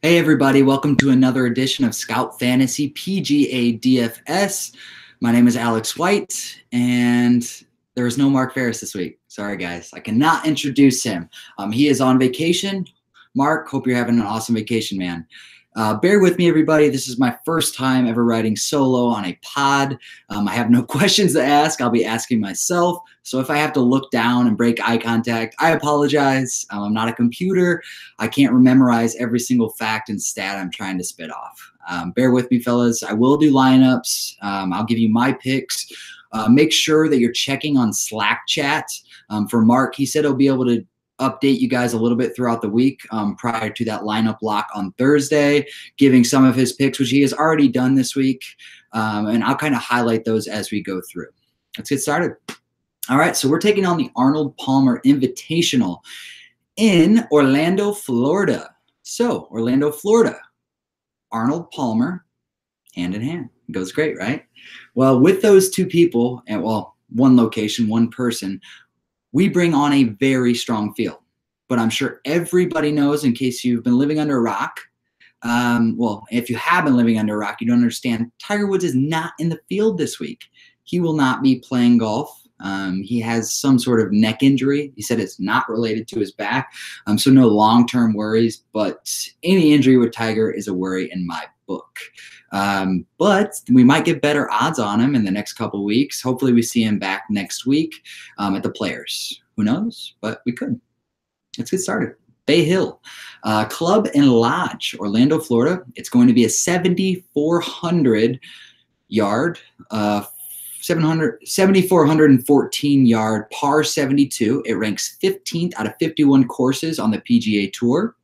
Hey everybody, welcome to another edition of Scout Fantasy PGA DFS. My name is Alex White, and there is no Mark Ferris this week. Sorry guys, I cannot introduce him. He is on vacation. Mark, hope you're having an awesome vacation, man. Bear with me, everybody. This is my first time ever writing solo on a pod. I have no questions to ask. I'll be asking myself. So if I have to look down and break eye contact, I apologize. I'm not a computer. I can't memorize every single fact and stat I'm trying to spit off. Bear with me, fellas. I will do lineups. I'll give you my picks. Make sure that you're checking on Slack chat. For Mark, he said he'll be able to update you guys a little bit throughout the week prior to that lineup lock on Thursday, giving some of his picks, which he has already done this week. And I'll kind of highlight those as we go through. Let's get started. All right, so we're taking on the Arnold Palmer Invitational in Orlando, Florida. So Orlando, Florida, Arnold Palmer, hand in hand. It goes great, right? Well, with those two people, and well, one location, one person, we bring on a very strong field. But I'm sure everybody knows, in case you've been living under a rock, well, if you have been living under a rock, you don't understand, Tiger Woods is not in the field this week. He will not be playing golf. He has some sort of neck injury. He said it's not related to his back, so no long-term worries, but any injury with Tiger is a worry in my book. But we might get better odds on him in the next couple weeks. Hopefully we see him back next week at the Players. Who knows? But we could. Let's get started. Bay Hill Club and Lodge, Orlando, Florida. It's going to be a 7,400 yard, 7,414 yard par 72. It ranks 15th out of 51 courses on the PGA Tour.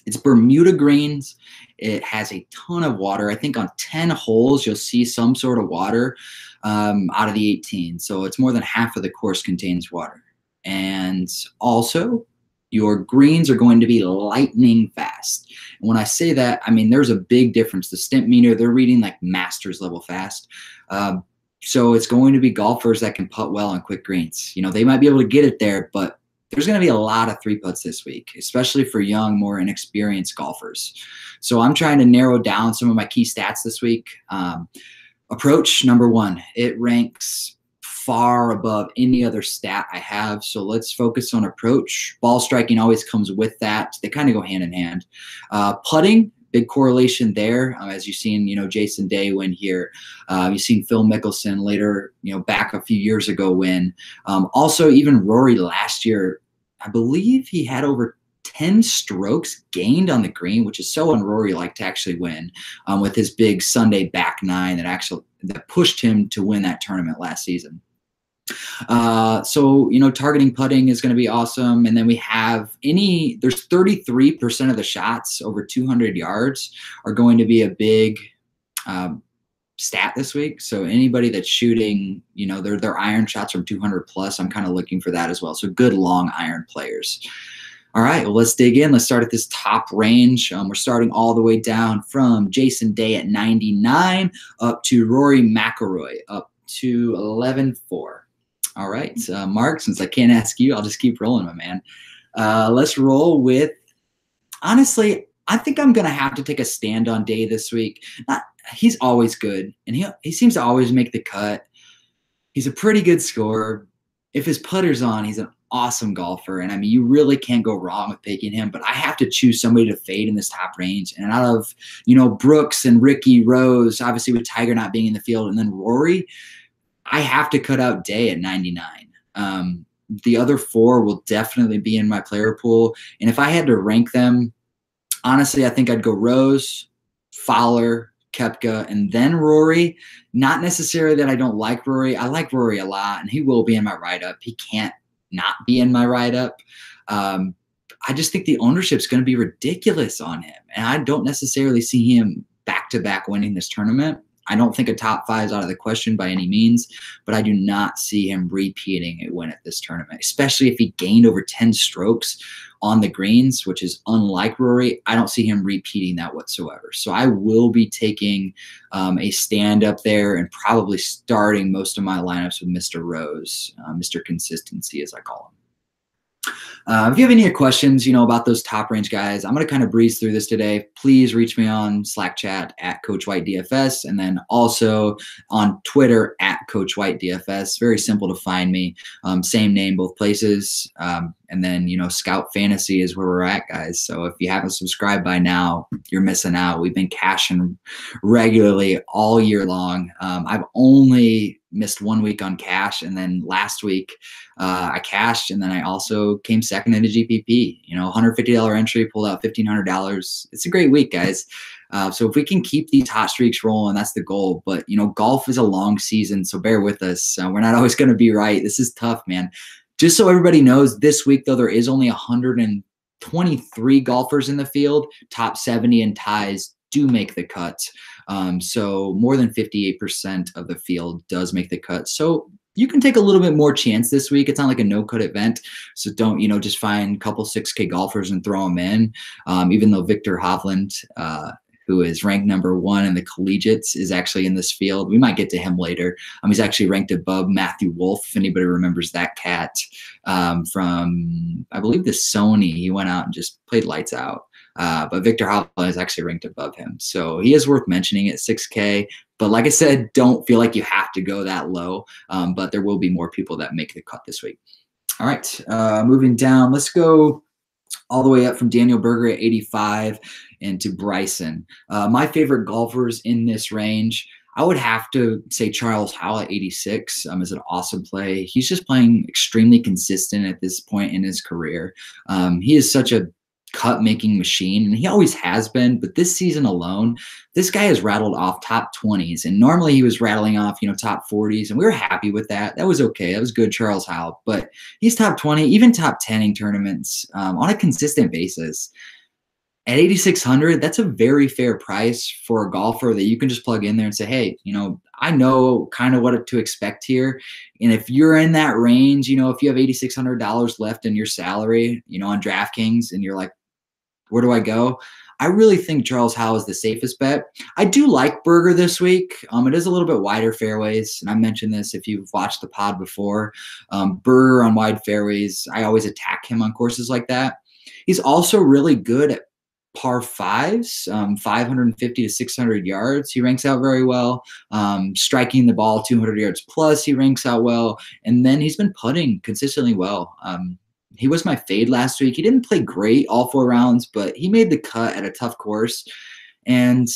It's Bermuda greens. It has a ton of water. I think on 10 holes, you'll see some sort of water out of the 18. So it's more than half of the course contains water. And also, your greens are going to be lightning fast. And when I say that, I mean, there's a big difference. The stimp meter, they're reading like Masters level fast. So it's going to be golfers that can putt well on quick greens. You know, they might be able to get it there, but there's going to be a lot of three putts this week, especially for young, more inexperienced golfers. So I'm trying to narrow down some of my key stats this week. Approach, number one, it ranks far above any other stat I have. So let's focus on approach. Ball striking always comes with that. They kind of go hand in hand. Putting, big correlation there. As you've seen, Jason Day win here. You've seen Phil Mickelson later, back a few years ago win. Also, even Rory last year, I believe he had over 10 strokes gained on the green, which is so un-Rory-like to actually win with his big Sunday back nine that pushed him to win that tournament last season. So, targeting putting is going to be awesome. And then we have there's 33% of the shots over 200 yards are going to be a big stat this week. So anybody that's shooting, their iron shots from 200 plus, I'm kind of looking for that as well. So good long iron players. All right, well, let's dig in. Let's start at this top range. We're starting all the way down from Jason Day at 99 up to Rory McIlroy up to 11.4. All right, Mark, since I can't ask you, I'll just keep rolling, my man. Let's roll with, honestly, I think I'm going to have to take a stand on Day this week. He's always good, and he seems to always make the cut. He's a pretty good scorer. If his putter's on, he's an awesome golfer, and I mean, you really can't go wrong with picking him, but I have to choose somebody to fade in this top range. And out of, Brooks and Ricky, Rose, obviously with Tiger not being in the field, and then Rory, I have to cut out Day at 99. The other four will definitely be in my player pool. And if I had to rank them, honestly, I think I'd go Rose, Fowler, Koepka, and then Rory. Not necessarily that I don't like Rory. I like Rory a lot, and he will be in my write-up. He can't not be in my write-up. I just think the ownership is going to be ridiculous on him, and I don't necessarily see him back-to-back winning this tournament. I don't think a top five is out of the question by any means, but I do not see him repeating a win at this tournament, especially if he gained over 10 strokes on the greens, which is unlike Rory. I don't see him repeating that whatsoever. So I will be taking a stand up there and probably starting most of my lineups with Mr. Rose, Mr. Consistency, as I call him. If you have any questions, about those top range guys, I'm going to kind of breeze through this today. Please reach me on Slack chat at Coach White DFS, and then also on Twitter at Coach White DFS. Very simple to find me. Same name, both places. And then, Scout Fantasy is where we're at, guys. So if you haven't subscribed by now, you're missing out. We've been cashing regularly all year long. I've only missed 1 week on cash, and then last week I cashed, and then I also came second in a GPP. $150 entry, pulled out $1,500. It's a great week, guys. So if we can keep these hot streaks rolling, that's the goal. But golf is a long season, so bear with us. We're not always going to be right. This is tough, man. Just so everybody knows, this week though, there is only 123 golfers in the field. Top 70 and ties do make the cut. So more than 58% of the field does make the cut. So you can take a little bit more chance this week. It's not like a no-cut event. So don't, just find a couple 6K golfers and throw them in. Even though Victor Hovland, who is ranked #1 in the collegiates, is actually in this field. We might get to him later. He's actually ranked above Matthew Wolff, if anybody remembers that cat from, I believe, the Sony. He went out and just played lights out. But Victor Hovland is actually ranked above him. So he is worth mentioning at 6K. But like I said, don't feel like you have to go that low. But there will be more people that make the cut this week. All right, moving down. Let's go all the way up from Daniel Berger at 85 and to Bryson. My favorite golfers in this range, I would have to say Charles Howell at 86 is an awesome play. He's just playing extremely consistent at this point in his career. He is such a cut-making machine, and he always has been, but this season alone, this guy has rattled off top 20s, and normally he was rattling off, top 40s, and we were happy with that. That was okay. That was good, Charles Howell, but he's top 20, even top 10 tournaments on a consistent basis. At 8,600, that's a very fair price for a golfer that you can just plug in there and say, hey, I know kind of what to expect here. And if you're in that range, if you have $8,600 left in your salary, on DraftKings, and you're like, where do I go? I really think Charles Howell is the safest bet. I do like Berger this week. It is a little bit wider fairways, and I mentioned this if you've watched the pod before. Berger on wide fairways, I always attack him on courses like that. He's also really good at par fives, 550 to 600 yards. He ranks out very well. Striking the ball 200 yards plus, he ranks out well. And then he's been putting consistently well. He was my fade last week. He didn't play great all 4 rounds, but he made the cut at a tough course. And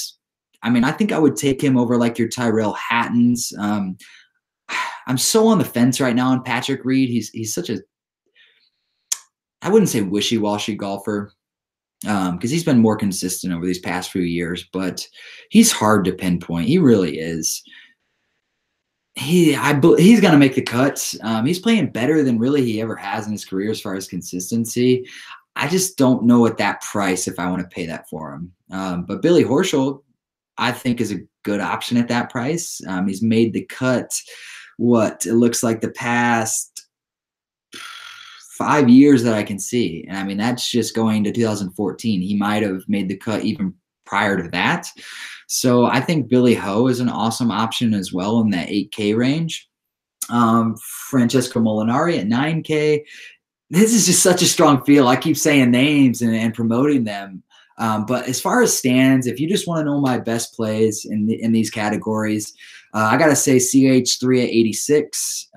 I think I would take him over like your Tyrell Hattons. I'm so on the fence right now on Patrick Reed. He's such a, I wouldn't say wishy-washy golfer, because he's been more consistent over these past few years, but he's hard to pinpoint. He really is. He's going to make the cuts. He's playing better than really he ever has in his career as far as consistency. I just don't know at that price if I want to pay that for him. But Billy Horschel, I think, is a good option at that price. He's made the cut, it looks like the past 5 years that I can see. And that's just going to 2014. He might have made the cut even prior to that. So I think Billy Ho is an awesome option as well in that 8K range. Francesco Molinari at 9K. This is just such a strong field. I keep saying names and promoting them. But as far as stands, if you just want to know my best plays in these categories, I got to say CH3 at 86.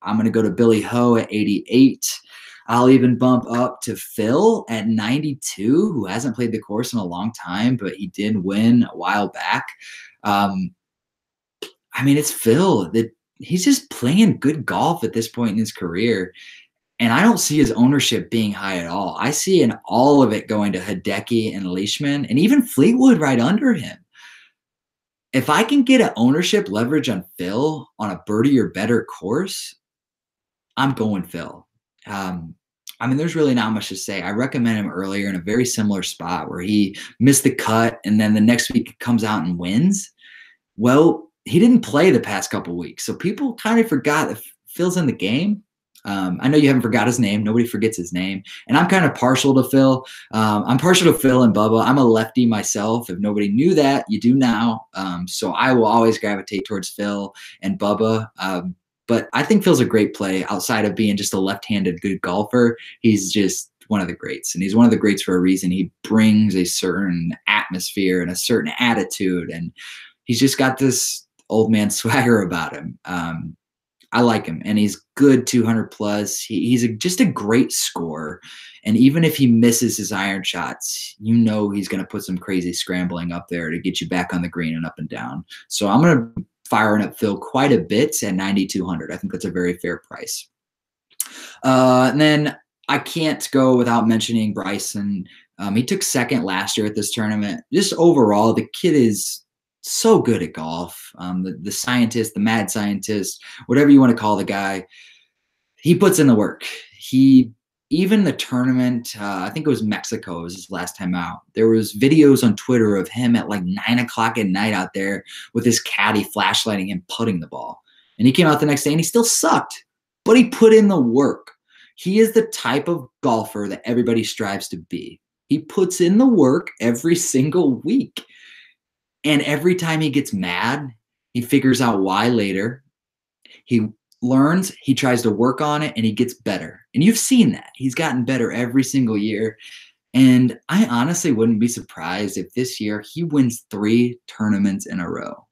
I'm going to go to Billy Ho at 88. I'll even bump up to Phil at 92, who hasn't played the course in a long time, but he did win a while back. It's Phil. He's just playing good golf at this point in his career. And I don't see his ownership being high at all. I see all of it going to Hideki and Leishman and even Fleetwood right under him. If I can get an ownership leverage on Phil on a birdie or better course, I'm going Phil. There's really not much to say. I recommend him earlier in a very similar spot where he missed the cut and then the next week comes out and wins. Well, he didn't play the past couple weeks, so people kind of forgot that Phil's in the game. I know you haven't forgot his name. Nobody forgets his name. And I'm kind of partial to Phil. I'm partial to Phil and Bubba. I'm a lefty myself. If nobody knew that, you do now. So I will always gravitate towards Phil and Bubba. But I think Phil's a great play outside of being just a left-handed good golfer. He's just one of the greats, and he's one of the greats for a reason. He brings a certain atmosphere and a certain attitude, and he's just got this old man swagger about him. I like him, and he's good 200 plus. He's just a great scorer. And even if he misses his iron shots, you know he's going to put some crazy scrambling up there to get you back on the green and up and down. So I'm going to fire up Phil quite a bit at 9,200. I think that's a very fair price. And then I can't go without mentioning Bryson. He took second last year at this tournament. Just overall, the kid is so good at golf. The scientist, the mad scientist, whatever you want to call the guy, he puts in the work. Even the tournament, I think it was Mexico, it was his last time out. There was videos on Twitter of him at like 9 o'clock at night out there with his caddy flashlighting him putting the ball. And he came out the next day and he still sucked, but he put in the work. He is the type of golfer that everybody strives to be. He puts in the work every single week. And every time he gets mad, he figures out why later. He learns, he tries to work on it, and he gets better. And you've seen that. He's gotten better every single year. And I honestly wouldn't be surprised if this year he wins 3 tournaments in a row.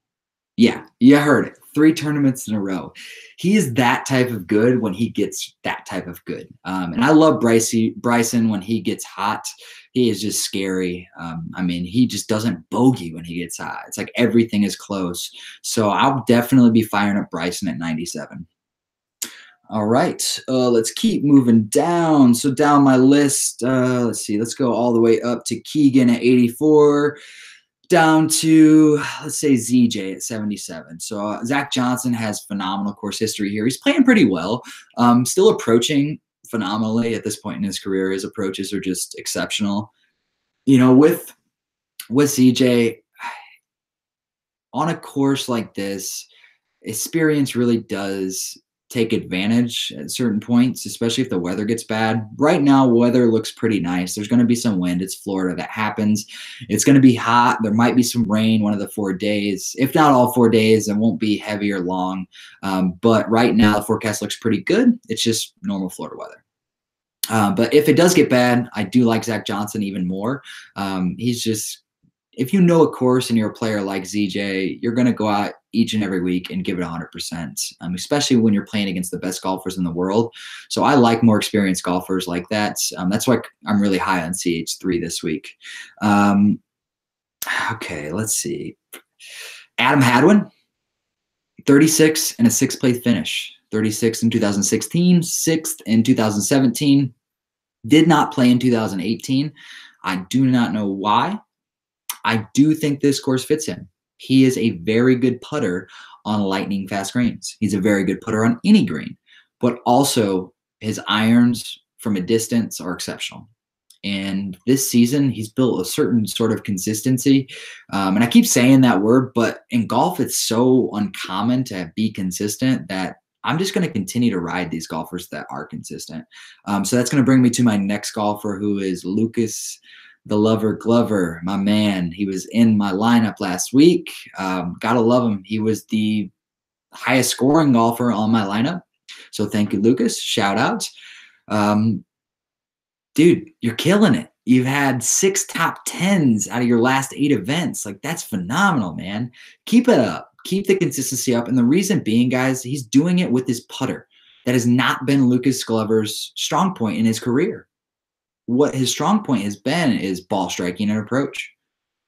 Yeah, you heard it. 3 tournaments in a row. He is that type of good when he gets that type of good. And I love Bryson when he gets hot. He is just scary. I mean, he just doesn't bogey when he gets hot. It's like everything is close. So I'll definitely be firing up Bryson at 97. All right, let's keep moving down. So down my list, let's see. Let's go all the way up to Keegan at 84. Down to, let's say, ZJ at 77. So Zach Johnson has phenomenal course history here. He's playing pretty well, still approaching phenomenally at this point in his career. His approaches are just exceptional. You know, with ZJ, on a course like this, experience really does take advantage at certain points, especially if the weather gets bad. Right now, weather looks pretty nice. There's going to be some wind. It's Florida. That happens. It's going to be hot. There might be some rain one of the 4 days. If not all 4 days, it won't be heavy or long. But right now, the forecast looks pretty good. It's just normal Florida weather. But if it does get bad, I do like Zach Johnson even more. He's just, if you know a course and you're a player like ZJ, you're going to go out each and every week and give it 100%, especially when you're playing against the best golfers in the world. So I like more experienced golfers like that. That's why I'm really high on CH3 this week. Okay, let's see. Adam Hadwin, 36 and a 6th place finish. 36 in 2016, 6th in 2017. Did not play in 2018. I do not know why. I do think this course fits him. He is a very good putter on lightning fast greens. He's a very good putter on any green, but also his irons from a distance are exceptional. And this season, he's built a certain sort of consistency. And I keep saying that word, but in golf, it's so uncommon to be consistent that I'm just going to continue to ride these golfers that are consistent. So that's going to bring me to my next golfer, who is Lucas the Lover Glover, my man. He was in my lineup last week. Gotta love him. He was the highest scoring golfer on my lineup. So thank you, Lucas. Shout out. Dude, you're killing it. You've had 6 top 10s out of your last 8 events. Like, that's phenomenal, man. Keep it up. Keep the consistency up. And the reason being, guys, he's doing it with his putter. That has not been Lucas Glover's strong point in his career. What his strong point has been is ball striking and approach.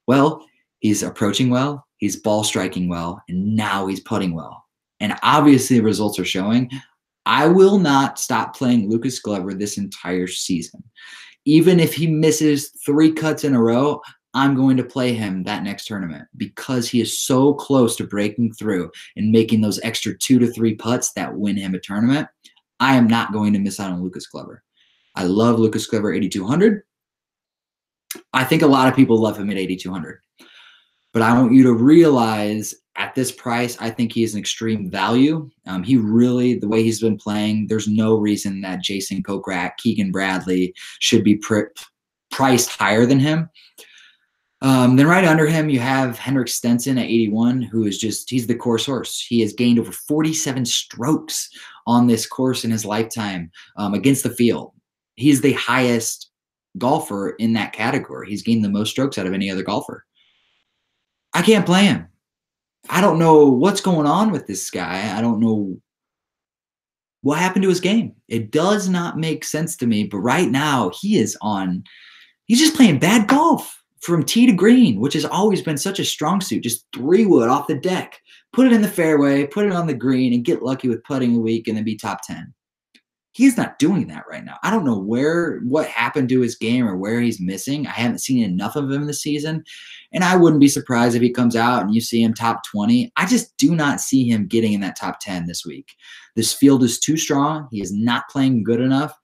Well, he's approaching well, he's ball striking well, and now he's putting well. And obviously the results are showing. I will not stop playing Lucas Glover this entire season. Even if he misses 3 cuts in a row, I'm going to play him that next tournament because he is so close to breaking through and making those extra 2 to 3 putts that win him a tournament. I am not going to miss out on Lucas Glover. I love Lucas Glover 8,200. I think a lot of people love him at 8,200. But I want you to realize at this price, I think he is an extreme value. He really, the way he's been playing, there's no reason that Jason Kokrak, Keegan Bradley should be priced higher than him. Then right under him, you have Henrik Stenson at 81, who is he's the course horse. He has gained over 47 strokes on this course in his lifetime against the field. He's the highest golfer in that category. He's gained the most strokes out of any other golfer. I can't play him. I don't know what's going on with this guy. I don't know what happened to his game. It does not make sense to me, but right now he's just playing bad golf from tee to green, which has always been such a strong suit. Just 3-wood off the deck, put it in the fairway, put it on the green, and get lucky with putting a week and then be top 10. He's not doing that right now. I don't know what happened to his game or where he's missing. I haven't seen enough of him this season, and I wouldn't be surprised if he comes out and you see him top 20. I just do not see him getting in that top 10 this week. This field is too strong. He is not playing good enough,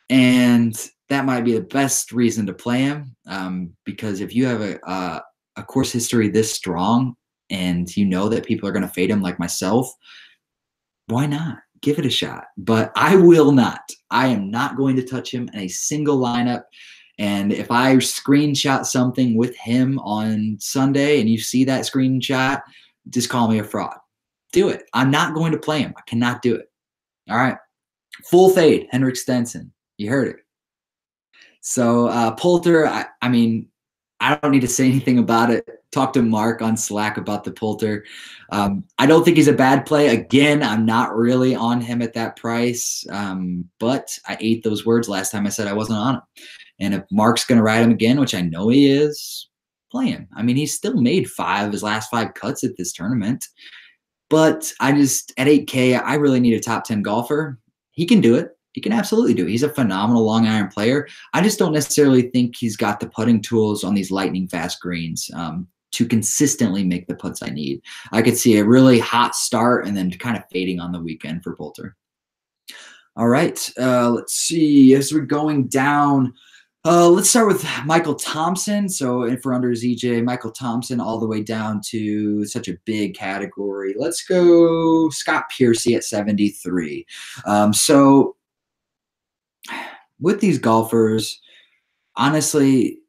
and that might be the best reason to play him because if you have a course history this strong and you know that people are going to fade him like myself, why not? Give it a shot. But I will not. I am not going to touch him in a single lineup. And if I screenshot something with him on Sunday and you see that screenshot, just call me a fraud. Do it. I'm not going to play him. I cannot do it. All right. Full fade, Henrik Stenson. You heard it. So Poulter, I mean, I don't need to say anything about it. Talk to Mark on Slack about the Poulter. I don't think he's a bad play. Again, I'm not really on him at that price, but I ate those words last time I said I wasn't on him. And if Mark's going to ride him again, which I know he is, play him. I mean, he's still made 5 of his last 5 cuts at this tournament. But at 8K, I really need a top 10 golfer. He can do it. He can absolutely do it. He's a phenomenal long iron player. I just don't necessarily think he's got the putting tools on these lightning fast greens to consistently make the putts I need. I could see a really hot start and then kind of fading on the weekend for Poulter. All right, let's see. As we're going down, let's start with Michael Thompson. So if we're under ZJ, Michael Thompson all the way down to such a big category. Let's go Scott Piercy at 73. So with these golfers, honestly,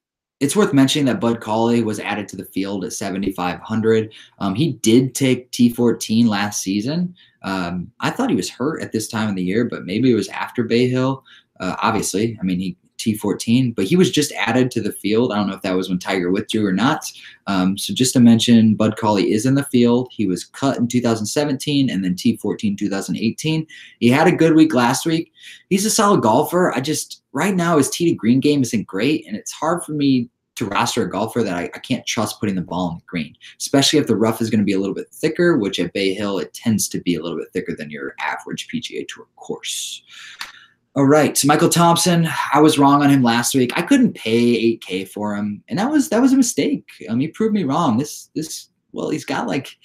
it's worth mentioning that Bud Cauley was added to the field at 7,500. He did take T14 last season. I thought he was hurt at this time of the year, but maybe it was after Bay Hill. Obviously, I mean, he T14, but he was just added to the field. I don't know if that was when Tiger withdrew or not. So just to mention, Bud Cauley is in the field. He was cut in 2017 and then T14 2018. He had a good week last week. He's a solid golfer. Right now his tee to green game isn't great, and it's hard for me to roster a golfer that I can't trust putting the ball in the green, especially if the rough is going to be a little bit thicker, which at Bay Hill, it tends to be a little bit thicker than your average PGA Tour course. All right, so Michael Thompson, I was wrong on him last week. I couldn't pay 8K for him, and that was a mistake. He proved me wrong. Well, he's got like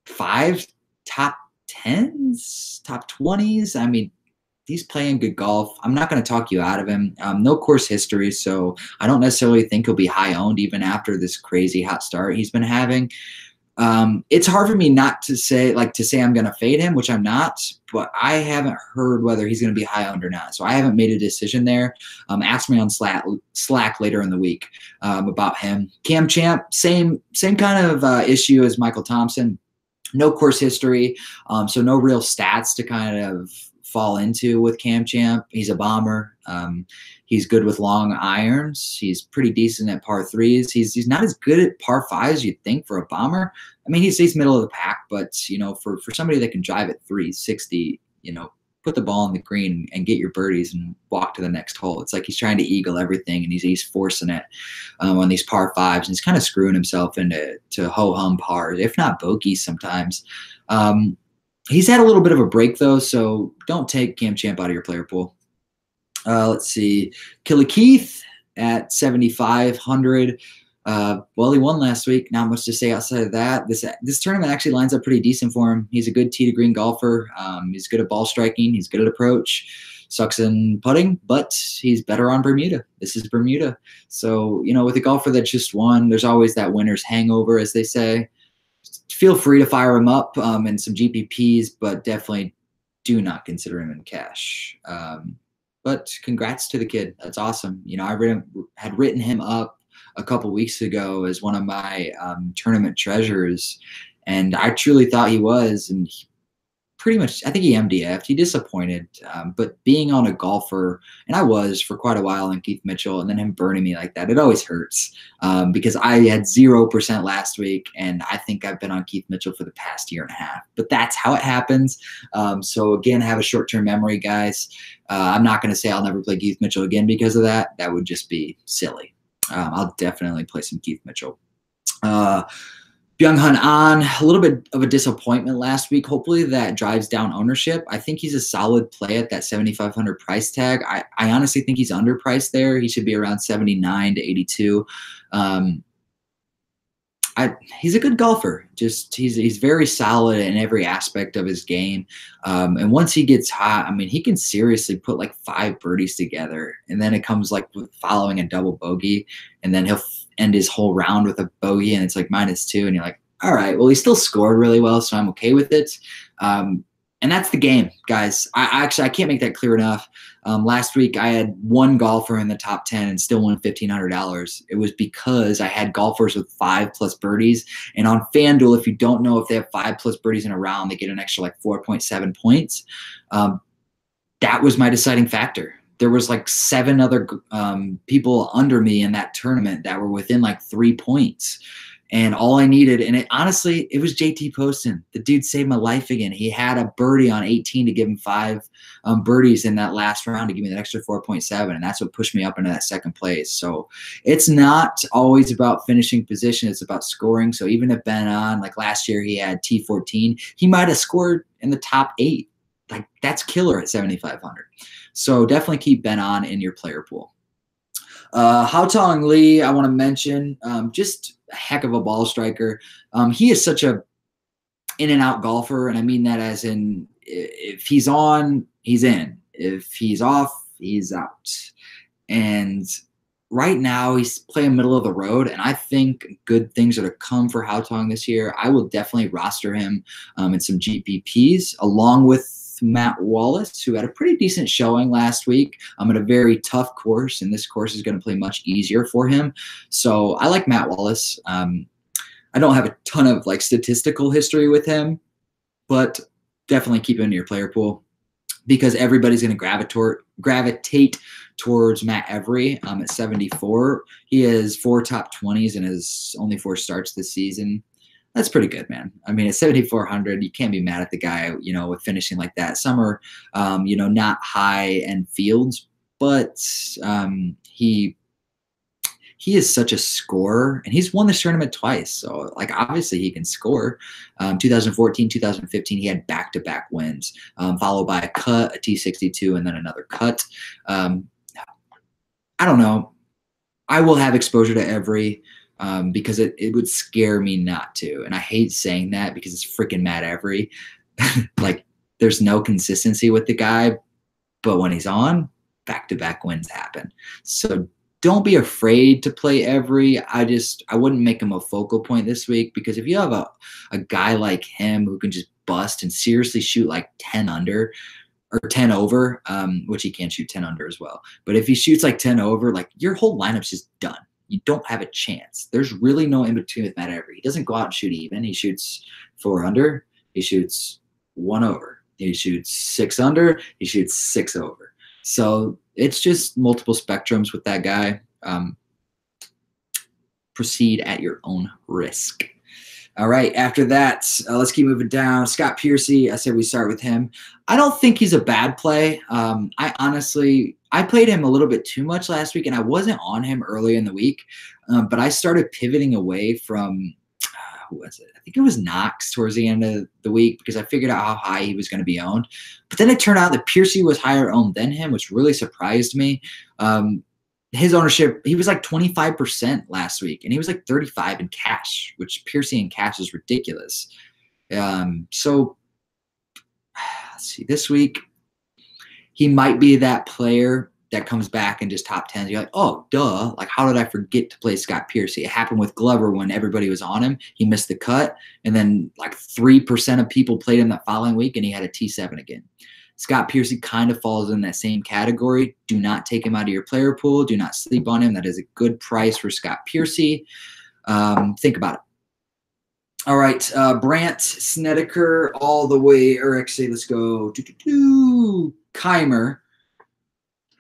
5 top 10s, top 20s. I mean, he's playing good golf. I'm not going to talk you out of him. No course history, so I don't necessarily think he'll be high owned even after this crazy hot start he's been having. It's hard for me not to say I'm going to fade him, which I'm not, but I haven't heard whether he's going to be high owned or not. So I haven't made a decision there. Ask me on Slack later in the week about him. Cam Champ, same kind of issue as Michael Thompson. No course history, so no real stats to kind of fall into with Cam Champ. He's a bomber. He's good with long irons. He's pretty decent at par 3s. He's not as good at par 5s as you'd think for a bomber. I mean, he's middle of the pack, but for somebody that can drive at 360, put the ball in the green and get your birdies and walk to the next hole. It's like he's trying to eagle everything, and he's forcing it on these par 5s, and he's kind of screwing himself into ho-hum pars, if not bogeys sometimes. He's had a little bit of a break, though, so don't take Cam Champ out of your player pool. Let's see. Killy Keith at 7,500. Well, he won last week. Not much to say outside of that. This tournament actually lines up pretty decent for him. He's a good tee to green golfer. He's good at ball striking. He's good at approach. Sucks in putting, but he's better on Bermuda. This is Bermuda. So, with a golfer that just won, there's always that winner's hangover, as they say. Feel free to fire him up in some GPPs, but definitely do not consider him in cash. But congrats to the kid. That's awesome. I had written him up a couple weeks ago as one of my tournament treasures, and I truly thought he was, and pretty much, I think he MDF'd. He disappointed, but being on a golfer, and I was for quite a while on Keith Mitchell, and then him burning me like that, it always hurts because I had 0% last week, and I think I've been on Keith Mitchell for the past year and a half. But that's how it happens. So again, have a short-term memory, guys. I'm not going to say I'll never play Keith Mitchell again because of that. That would just be silly. I'll definitely play some Keith Mitchell. Byung-Hun An, a little bit of a disappointment last week. Hopefully that drives down ownership. I think he's a solid play at that 7,500 price tag. I honestly think he's underpriced there. He should be around 79 to 82. He's a good golfer. Just he's very solid in every aspect of his game. And once he gets hot, I mean, he can seriously put like 5 birdies together, and then it comes like with following a double bogey, and then he'll end his whole round with a bogey, and it's like -2, and you're like, all right, well, he still scored really well, so I'm okay with it. And that's the game, guys. I can't make that clear enough. Last week, I had one golfer in the top 10 and still won $1,500. It was because I had golfers with 5+ birdies. And on FanDuel, if you don't know, if they have 5+ birdies in a round, they get an extra like 4.7 points. That was my deciding factor. There was like 7 other people under me in that tournament that were within like 3 points. And all I needed, and it honestly, it was JT Poston. The dude saved my life again. He had a birdie on 18 to give him 5 birdies in that last round to give me that extra 4.7, and that's what pushed me up into that second place. So it's not always about finishing position. It's about scoring. So even if Ben on, like last year, he had T14, he might have scored in the top 8. Like that's killer at 7,500. So definitely keep Ben on in your player pool. Haotong Lee, I want to mention, just a heck of a ball striker. He is such a in and out golfer, and I mean that as in if he's on, he's in. If he's off, he's out. And right now he's playing middle of the road, and I think good things are to come for Haotong this year. I will definitely roster him in some GPPs along with Matt Wallace, who had a pretty decent showing last week. I'm at a very tough course, and this course is going to play much easier for him. So I like Matt Wallace. I don't have a ton of like statistical history with him, but definitely keep him in your player pool because everybody's going to gravitate towards Matt Every at 74. He has 4 top 20s and has only 4 starts this season. That's pretty good, man. I mean, at 7,400, you can't be mad at the guy, you know, with finishing like that. Some are, you know, not high-end fields, but he is such a scorer, and he's won this tournament twice. So, like, obviously he can score. 2014, 2015, he had back-to-back wins, followed by a cut, a T62, and then another cut. I don't know. I will have exposure to Every. Because it would scare me not to. And I hate saying that because it's freaking Matt Every. Like, there's no consistency with the guy, but when he's on, back-to-back wins happen. So don't be afraid to play Every. I wouldn't make him a focal point this week because if you have a guy like him who can just bust and seriously shoot like 10 under or 10 over, which he can shoot 10 under as well. But if he shoots like 10 over, like your whole lineup's just done. You don't have a chance. There's really no in-between with Matt Every. He doesn't go out and shoot even. He shoots 4 under. He shoots 1 over. He shoots 6 under. He shoots 6 over. So it's just multiple spectrums with that guy. Proceed at your own risk. All right, after that, let's keep moving down. Scott Piercy, I said we start with him. I don't think he's a bad play. I played him a little bit too much last week, and I wasn't on him early in the week, but I started pivoting away from, who was it? I think it was Knox towards the end of the week because I figured out how high he was going to be owned. But then it turned out that Piercy was higher owned than him, which really surprised me. His ownership, he was like 25% last week, and he was like 35 in cash, which Piercy in cash is ridiculous. So let's see, this week, he might be that player that comes back and just top 10s. You're like, oh, duh. Like, how did I forget to play Scott Piercy? It happened with Glover when everybody was on him. He missed the cut, and then like 3% of people played him that following week, and he had a T7 again. Scott Piercy kind of falls in that same category. Do not take him out of your player pool. Do not sleep on him. That is a good price for Scott Piercy. Think about it. All right, Brandt Snedeker all the way, or actually, let's go Keimer.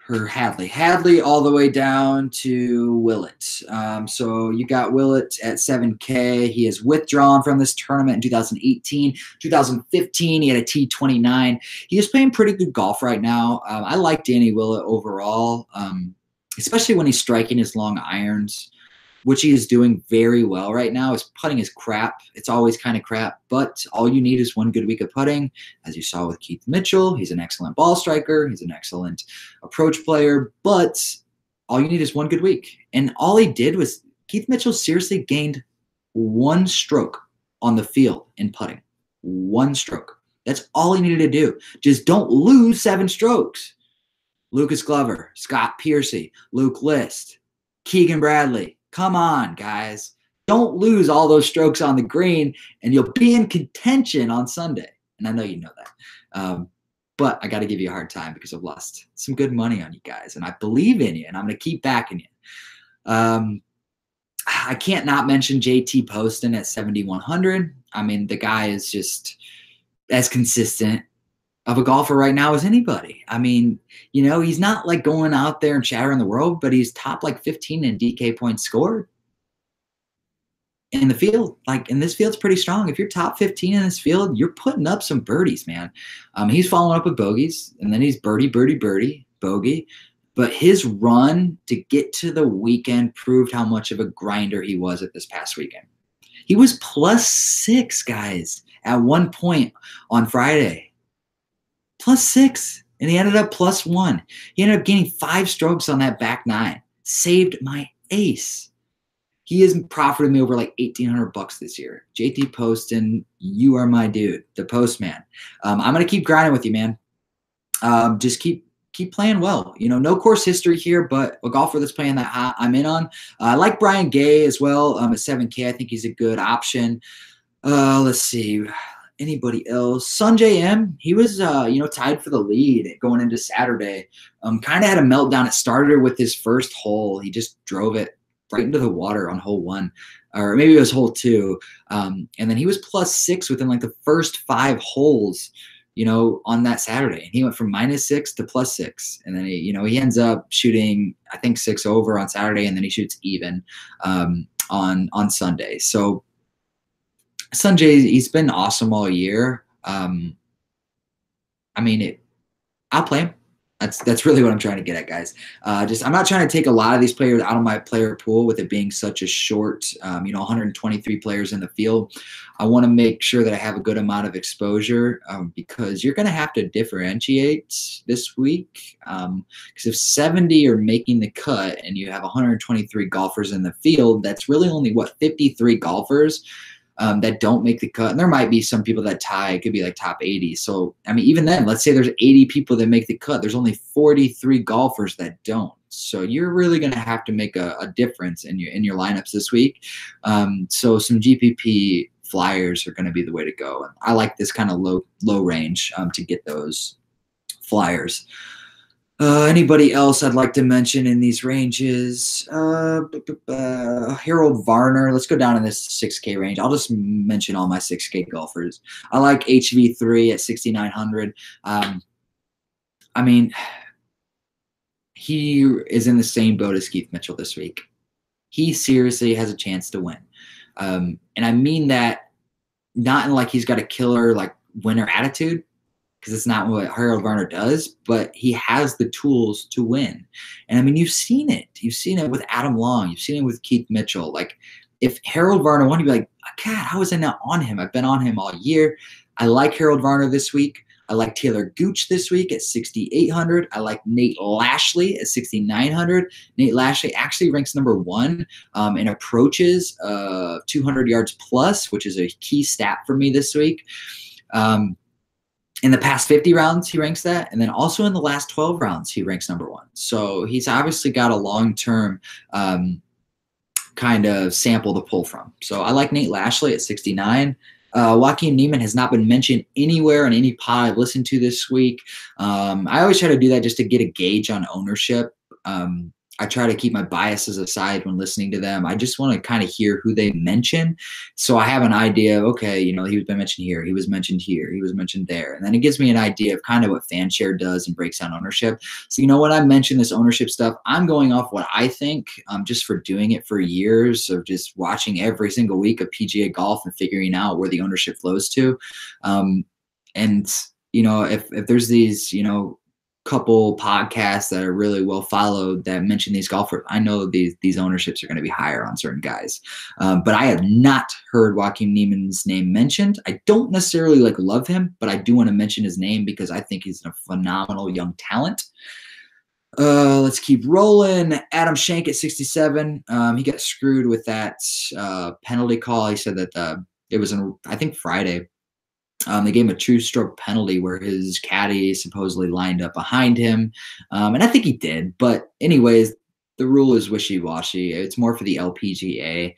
Hadley all the way down to Willett. So you got Willett at 7K. He is withdrawn from this tournament in 2018. 2015, he had a T29. He is playing pretty good golf right now. I like Danny Willett overall, especially when he's striking his long irons, which he is doing very well right now. His putting is crap. It's always kind of crap, but all you need is one good week of putting. As you saw with Keith Mitchell, he's an excellent ball striker. He's an excellent approach player, but all you need is one good week. And all he did was Keith Mitchell seriously gained 1 stroke on the field in putting. 1 stroke. That's all he needed to do. Just don't lose 7 strokes. Lucas Glover, Scott Piercy, Luke List, Keegan Bradley. Come on, guys. Don't lose all those strokes on the green, and you'll be in contention on Sunday. And I know you know that. But I got to give you a hard time because I've lost some good money on you guys, and I believe in you, and I'm going to keep backing you. I can't not mention JT Poston at 7,100. I mean, the guy is just as consistent of a golfer right now as anybody. I mean, you know, he's not like going out there and shattering the world, but he's top like 15 in DK points scored in the field. Like, and this field's pretty strong. If you're top 15 in this field, you're putting up some birdies, man. He's following up with bogeys, and then he's birdie, bogey. But his run to get to the weekend proved how much of a grinder he was at this past weekend. He was +6, guys, at one point on Friday. +6, and he ended up +1. He ended up gaining 5 strokes on that back 9. Saved my ace. He has profited me over like $1,800 this year. JT Poston, you are my dude, the postman. I'm gonna keep grinding with you, man. Just keep playing well. You know, no course history here, but a golfer that's playing that hot, I'm in on. I like Brian Gay as well. At 7K, I think he's a good option. Let's see. Anybody else? Sunjay M. He was, tied for the lead going into Saturday. Kind of had a meltdown. It started with his first hole. He just drove it right into the water on hole 1, or maybe it was hole 2. And then he was +6 within like the first 5 holes, on that Saturday. And he went from -6 to +6. And then he ends up shooting, I think, 6 over on Saturday, and then he shoots even on Sunday. So Sanjay, he's been awesome all year. I'll play him. That's really what I'm trying to get at, guys. I'm not trying to take a lot of these players out of my player pool with it being such a short, 123 players in the field. I want to make sure that I have a good amount of exposure because you're going to have to differentiate this week. Because if 70 are making the cut and you have 123 golfers in the field, that's really only 53 golfers that don't make the cut. And there might be some people that tie. It could be like top 80. So, even then, let's say there's 80 people that make the cut. There's only 43 golfers that don't. So you're really going to have to make a difference in your lineups this week. So some GPP flyers are going to be the way to go. And I like this kind of low range to get those flyers. Anybody else I'd like to mention in these ranges? Harold Varner. Let's go down in this 6K range. I'll just mention all my 6K golfers. I like HV3 at 6,900. He is in the same boat as Keith Mitchell this week. He seriously has a chance to win. And I mean that not in like he's got a killer like winner attitude, because it's not what Harold Varner does, but he has the tools to win. And you've seen it. You've seen it with Adam Long. You've seen it with Keith Mitchell. Like, if Harold Varner won, you'd be like, God, how was I not on him? I've been on him all year. I like Harold Varner this week. I like Taylor Gooch this week at 6,800. I like Nate Lashley at 6,900. Nate Lashley actually ranks number 1 in approaches 200 yards plus, which is a key stat for me this week. In the past 50 rounds, he ranks that. And then also in the last 12 rounds, he ranks number 1. So he's obviously got a long-term kind of sample to pull from. So I like Nate Lashley at 69. Joaquin Niemann has not been mentioned anywhere in any pod I've listened to this week. I always try to do that just to get a gauge on ownership. I try to keep my biases aside when listening to them. I just want to kind of hear who they mention. So I have an idea of, okay, he was been mentioned here, he was mentioned here, he was mentioned there. And then it gives me an idea of kind of what Fanshare does and breaks down ownership. So, when I mention this ownership stuff, I'm going off what I think, just for doing it for years of just watching every single week of PGA golf and figuring out where the ownership flows to. And, if there's these, couple podcasts that are really well followed that mention these golfers, I know these ownerships are going to be higher on certain guys. But I have not heard Joaquin Niemann's name mentioned. I don't necessarily love him, but I do want to mention his name because I think he's a phenomenal young talent. Let's keep rolling. Adam Schenk at 67. He got screwed with that penalty call. He said that it was I think Friday. They gave him a true stroke penalty where his caddy supposedly lined up behind him. And I think he did. But anyways, the rule is wishy-washy. It's more for the LPGA.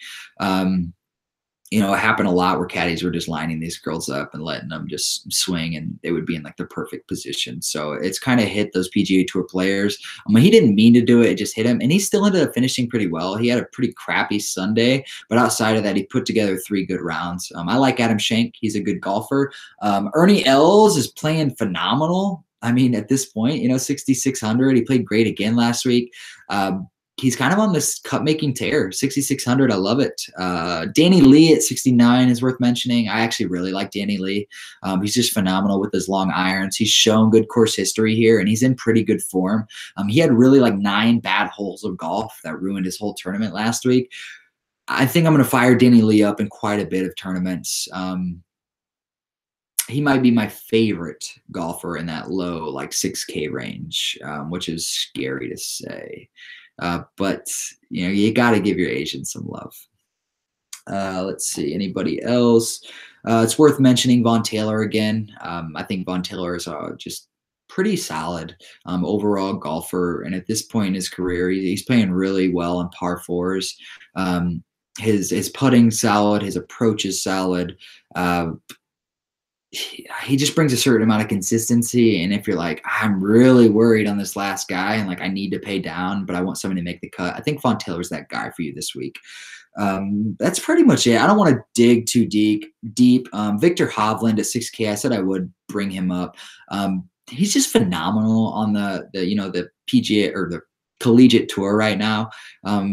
It happened a lot where caddies were just lining these girls up and letting them just swing, and they would be in the perfect position. So it's kind of hit those PGA Tour players. He didn't mean to do it. It just hit him, and he still ended up finishing pretty well. He had a pretty crappy Sunday, but outside of that, he put together 3 good rounds. I like Adam Schenk. He's a good golfer. Ernie Els is playing phenomenal. At this point, 6,600. He played great again last week. He's kind of on this cut-making tear. 6,600, I love it. Danny Lee at 69 is worth mentioning. I actually really like Danny Lee. He's just phenomenal with his long irons. He's shown good course history here, and he's in pretty good form. He had really 9 bad holes of golf that ruined his whole tournament last week. I think I'm going to fire Danny Lee up in quite a bit of tournaments. He might be my favorite golfer in that low 6K range, which is scary to say. But you got to give your agent some love. Let's see, anybody else? It's worth mentioning Vaughn Taylor again. I think Vaughn Taylor is just pretty solid overall golfer, and at this point in his career, he's playing really well on par 4s. His putting solid, his approach is solid. He just brings a certain amount of consistency. And if you're I'm really worried on this last guy and I need to pay down, but I want somebody to make the cut, I think Vaughn Taylor's that guy for you this week. That's pretty much it. I don't want to dig too deep. Victor Hovland at 6K, I said I would bring him up. He's just phenomenal on the PGA or the collegiate tour right now.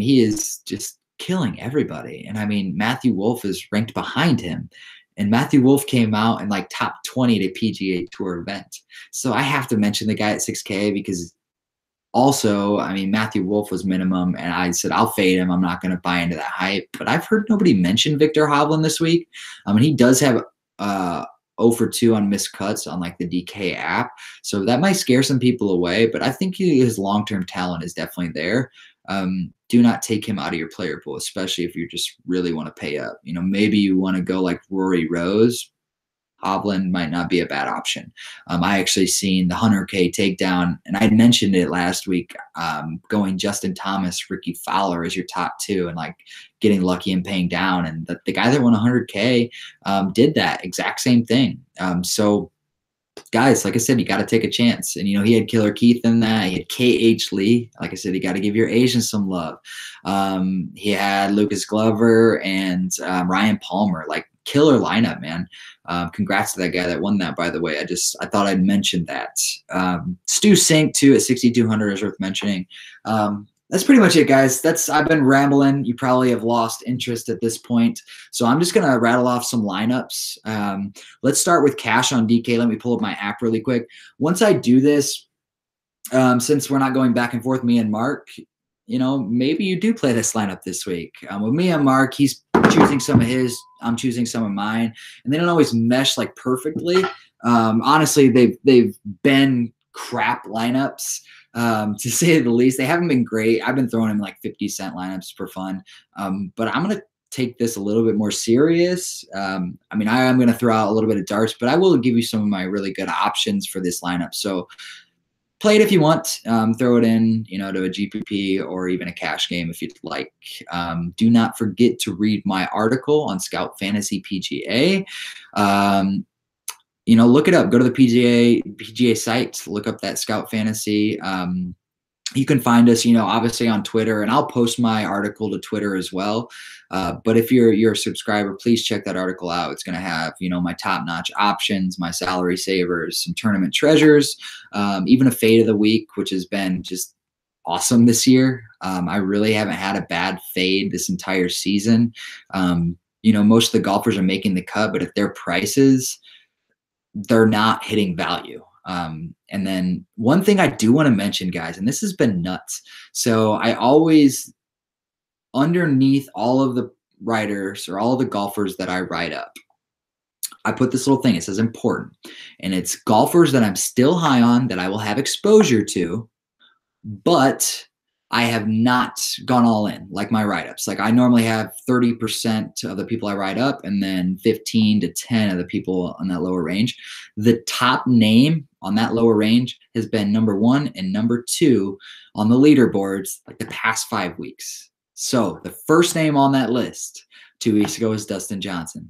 He is just killing everybody. And Matthew Wolff is ranked behind him. And Matthew Wolff came out in top 20 to PGA Tour event. So I have to mention the guy at 6K because also, Matthew Wolff was minimum, and I said, I'll fade him. I'm not going to buy into that hype. But I've heard nobody mention Victor Hovland this week. He does have 0 for 2 on missed cuts on the DK app. So that might scare some people away, but I think his long-term talent is definitely there. Do not take him out of your player pool, especially if you just really want to pay up. Maybe you want to go like Rory Rose. Hovland might not be a bad option. I actually seen the 100K takedown, and I mentioned it last week, going Justin Thomas, Ricky Fowler as your top 2 and getting lucky and paying down. And the guy that won 100K did that exact same thing. So guys, like I said, you got to take a chance. And, he had Killer Keith in that. He had KH Lee. Like I said, you got to give your Asians some love. He had Lucas Glover and Ryan Palmer, killer lineup, man. Congrats to that guy that won that, by the way. I thought I'd mention that. Stu Sink, too, at 6,200 is worth mentioning. That's pretty much it, guys. I've been rambling. You probably have lost interest at this point. So I'm just going to rattle off some lineups. Let's start with cash on DK. Let me pull up my app really quick. Once I do this, since we're not going back and forth, me and Mark, maybe you do play this lineup this week. With me and Mark, he's choosing some of his, I'm choosing some of mine. And they don't always mesh perfectly. Honestly, they've been crap lineups. To say the least. They haven't been great. I've been throwing them 50-cent lineups for fun. But I'm going to take this a little bit more serious. I am going to throw out a little bit of darts, but I will give you some of my really good options for this lineup. So play it if you want. Throw it in, to a GPP or even a cash game if you'd like. Do not forget to read my article on Scout Fantasy PGA. Look it up. Go to the PGA site. Look up that Scout Fantasy. You can find us, obviously on Twitter, and I'll post my article to Twitter as well. But if you're a subscriber, please check that article out. It's going to have, my top-notch options, my salary savers, some tournament treasures, even a fade of the week, which has been just awesome this year. I really haven't had a bad fade this entire season. Most of the golfers are making the cut, but if their prices, they're not hitting value. And then one thing I do want to mention, guys, and this has been nuts. So I always, underneath all of the writers or all of the golfers that I write up, I put this little thing. It says important. And it's golfers that I'm still high on, that I will have exposure to, but I have not gone all in like my write-ups. Like I normally have 30% of the people I write up and then 15 to 10 of the people on that lower range. The top name on that lower range has been number 1 and number 2 on the leaderboards like the past 5 weeks. So the first name on that list 2 weeks ago was Dustin Johnson.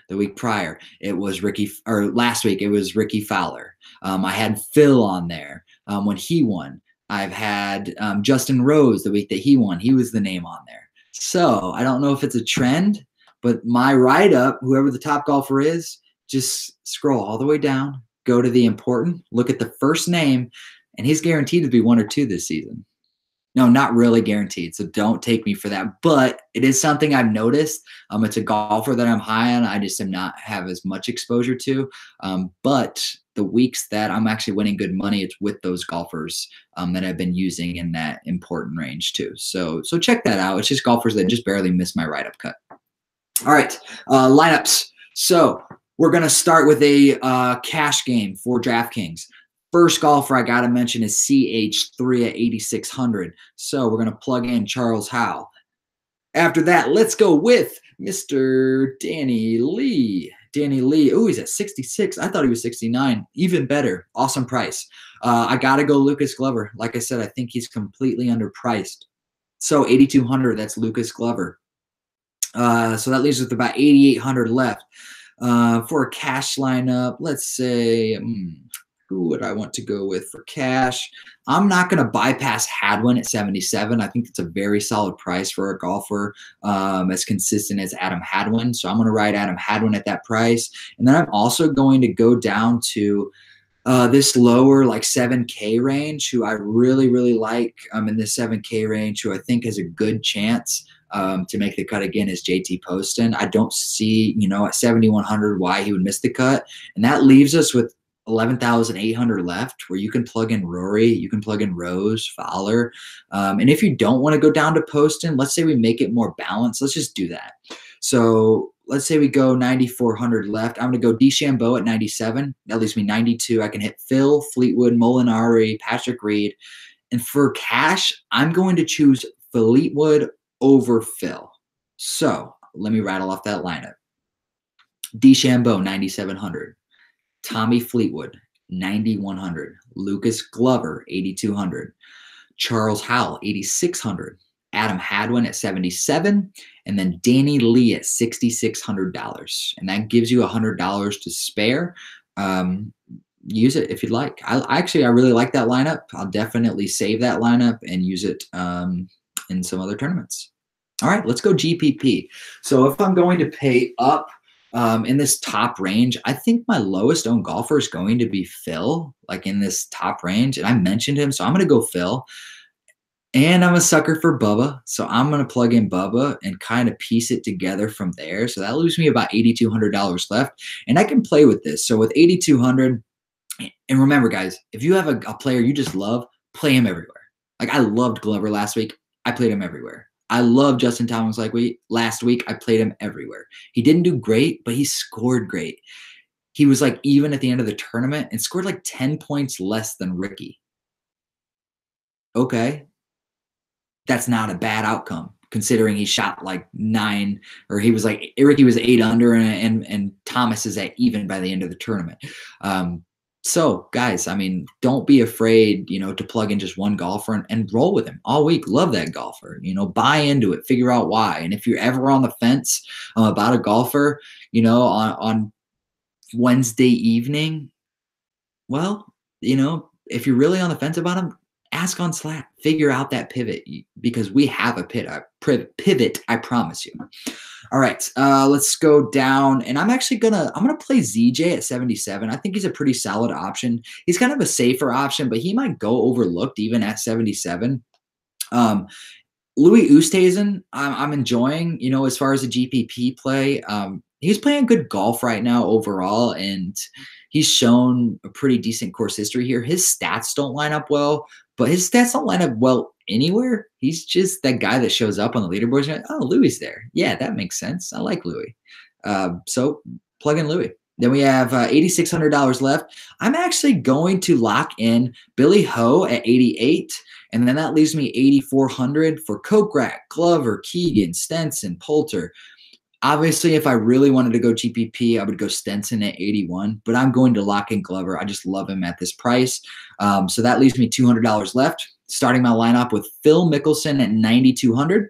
The week prior, last week, it was Ricky Fowler. I had Phil on there when he won. I've had Justin Rose the week that he won. He was the name on there. So I don't know if it's a trend, but my write-up, whoever the top golfer is, just scroll all the way down, go to the important, look at the first name, and he's guaranteed to be 1 or 2 this season. No, not really guaranteed, so don't take me for that. But it is something I've noticed. It's a golfer that I'm high on. I just am not have as much exposure to. But the weeks that I'm actually winning good money, it's with those golfers that I've been using in that important range too. So check that out. It's just golfers that just barely miss my write-up cut. All right, lineups. So we're going to start with a cash game for DraftKings. First golfer I got to mention is CH3 at 8,600. So we're going to plug in Charles Howell. After that, let's go with Mr. Danny Lee. Danny Lee. Oh, he's at 66. I thought he was 69. Even better. Awesome price. I got to go Lucas Glover. Like I said, I think he's completely underpriced. So 8,200, that's Lucas Glover. So that leaves us with about 8,800 left. For a cash lineup, let's say... who would I want to go with for cash? I'm not going to bypass Hadwin at 77. I think it's a very solid price for a golfer as consistent as Adam Hadwin. So I'm going to ride Adam Hadwin at that price. And then I'm also going to go down to this lower like 7K range, who I really, really like in the 7K range, who I think has a good chance to make the cut again is JT Poston. I don't see, at 7,100 why he would miss the cut. And that leaves us with 11,800 left, where you can plug in Rory, you can plug in Rose, Fowler. And if you don't want to go down to Poston, let's say we make it more balanced. Let's just do that. So let's say we go 9,400 left. I'm going to go DeChambeau at 97. That leaves me 92. I can hit Phil, Fleetwood, Molinari, Patrick Reed. And for cash, I'm going to choose Fleetwood over Phil. So let me rattle off that lineup. DeChambeau, 9,700. Tommy Fleetwood, 9,100. Lucas Glover, 8,200. Charles Howell, 8,600. Adam Hadwin at 77. And then Danny Lee at $6,600. And that gives you $100 to spare. Use it if you'd like. I really like that lineup. I'll definitely save that lineup and use it in some other tournaments. All right, let's go GPP. So if I'm going to pay up, in this top range, I think my lowest owned golfer is going to be Phil, like in this top range. And I mentioned him, so I'm going to go Phil. And I'm a sucker for Bubba, so I'm going to plug in Bubba and kind of piece it together from there. So that leaves me about $8,200 left. And I can play with this. So with $8,200, and remember, guys, if you have a player you just love, play him everywhere. Like I loved Glover last week. I played him everywhere. I love Justin Thomas last week. I played him everywhere. He didn't do great, but he scored great. He was like even at the end of the tournament and scored like 10 points less than Ricky. Okay. That's not a bad outcome considering he shot like 9, or he was like, Ricky was 8 under and Thomas is at even by the end of the tournament. So, guys, I mean, don't be afraid, to plug in just one golfer and roll with him all week. Love that golfer. Buy into it, figure out why. And if you're ever on the fence about a golfer, on Wednesday evening, well, if you're really on the fence about him, ask on Slack. Figure out that pivot because we have a pivot. I promise you. All right, let's go down, and I'm gonna play ZJ at 77. I think he's a pretty solid option. He's kind of a safer option, but he might go overlooked even at 77. Louis Oosthuizen, I'm enjoying, as far as a GPP play. He's playing good golf right now overall, and he's shown a pretty decent course history here. His stats don't line up well, but his stats don't line up well anywhere. He's just that guy that shows up on the leaderboards. Like, oh, Louis there. Yeah, that makes sense. I like Louis. So plug in Louis. Then we have $8,600 left. I'm actually going to lock in Billy Ho at 88. And then that leaves me 8,400 for Kokrak, Glover, Keegan, Stenson, Poulter. Obviously, if I really wanted to go GPP, I would go Stenson at 81, but I'm going to lock in Glover. I just love him at this price. So that leaves me $200 left. Starting my lineup with Phil Mickelson at 9,200,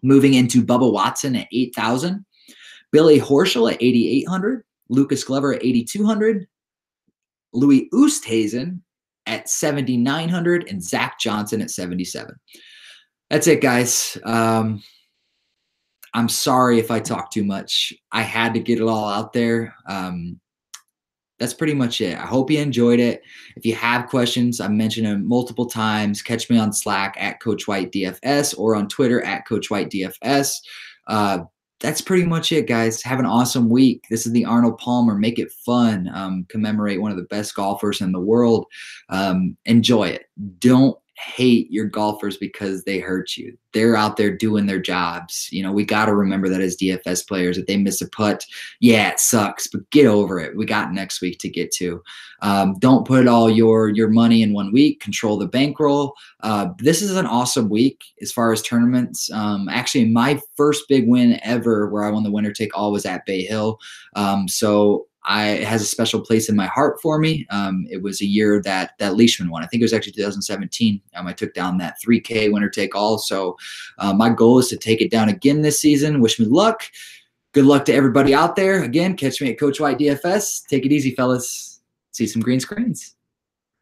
moving into Bubba Watson at 8,000, Billy Horschel at 8,800, Lucas Glover at 8,200, Louis Oosthuizen at 7,900, and Zach Johnson at 77. That's it, guys. I'm sorry if I talk too much. I had to get it all out there. That's pretty much it. I hope you enjoyed it. If you have questions, I mentioned them multiple times. Catch me on Slack at Coach White DFS or on Twitter at Coach White DFS. That's pretty much it, guys. Have an awesome week. This is the Arnold Palmer. Make it fun. Commemorate one of the best golfers in the world. Enjoy it. Don't hate your golfers because they hurt you. They're out there doing their jobs. We got to remember that as DFS players, if they miss a putt, yeah, it sucks, but get over it. We got next week to get to. Don't put all your money in 1 week. Control the bankroll. This is an awesome week as far as tournaments. Actually, my first big win ever where I won the winner take all was at Bay Hill. So it has a special place in my heart for me. It was a year that Leishman won. I think it was actually 2017. I took down that 3K winner take all. So my goal is to take it down again this season. Wish me luck. Good luck to everybody out there. Again, catch me at Coach White DFS. Take it easy, fellas. See some green screens.